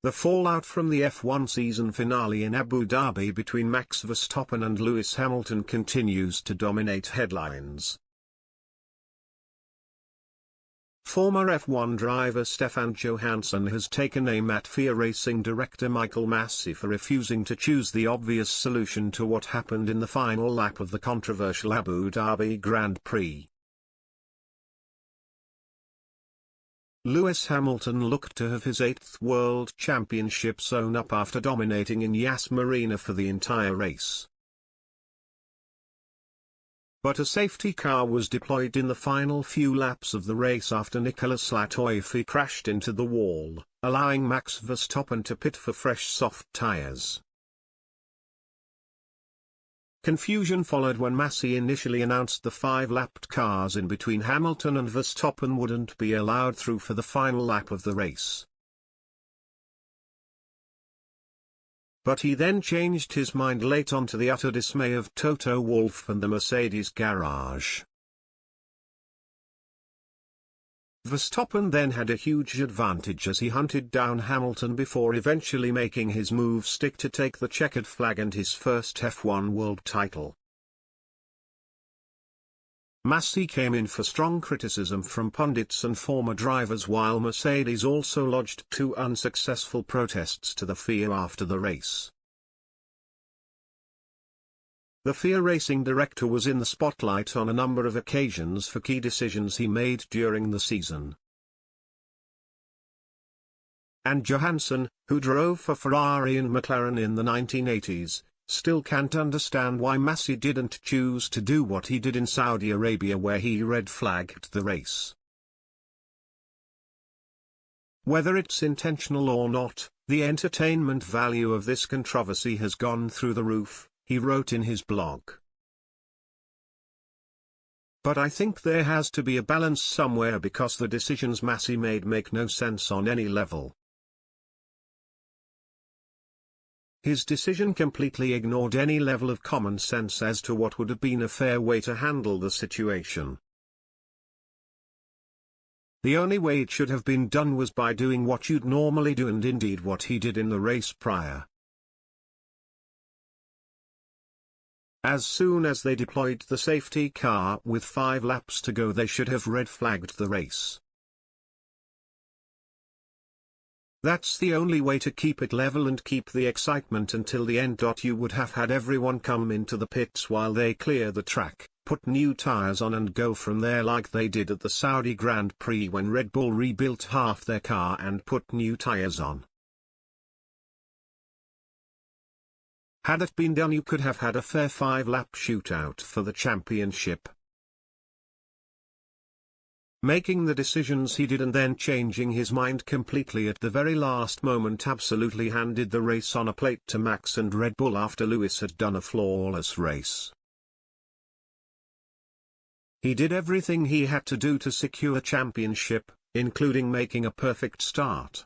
The fallout from the F1 season finale in Abu Dhabi between Max Verstappen and Lewis Hamilton continues to dominate headlines. Former F1 driver Stefan Johansson has taken aim at FIA racing director Michael Masi for refusing to choose the obvious solution to what happened in the final lap of the controversial Abu Dhabi Grand Prix. Lewis Hamilton looked to have his 8th World Championship sewn up after dominating in Yas Marina for the entire race. But a safety car was deployed in the final few laps of the race after Nicolas Latifi crashed into the wall, allowing Max Verstappen to pit for fresh soft tyres. Confusion followed when Masi initially announced the 5-lapped cars in between Hamilton and Verstappen wouldn't be allowed through for the final lap of the race. But he then changed his mind late on to the utter dismay of Toto Wolff and the Mercedes garage. Verstappen then had a huge advantage as he hunted down Hamilton before eventually making his move stick to take the checkered flag and his first F1 world title. Masi came in for strong criticism from pundits and former drivers, while Mercedes also lodged 2 unsuccessful protests to the FIA after the race. The FIA racing director was in the spotlight on a number of occasions for key decisions he made during the season. And Johansson, who drove for Ferrari and McLaren in the 1980s, still can't understand why Masi didn't choose to do what he did in Saudi Arabia, where he red-flagged the race. Whether it's intentional or not, the entertainment value of this controversy has gone through the roof, he wrote in his blog. But I think there has to be a balance somewhere, because the decisions Masi made make no sense on any level. His decision completely ignored any level of common sense as to what would have been a fair way to handle the situation. The only way it should have been done was by doing what you'd normally do, and indeed what he did in the race prior. As soon as they deployed the safety car with 5 laps to go, they should have red-flagged the race. That's the only way to keep it level and keep the excitement until the end. You would have had everyone come into the pits while they clear the track, put new tyres on and go from there, like they did at the Saudi Grand Prix when Red Bull rebuilt half their car and put new tyres on. Had it been done, you could have had a fair 5-lap shootout for the championship. Making the decisions he did and then changing his mind completely at the very last moment absolutely handed the race on a plate to Max and Red Bull after Lewis had done a flawless race. He did everything he had to do to secure the championship, including making a perfect start.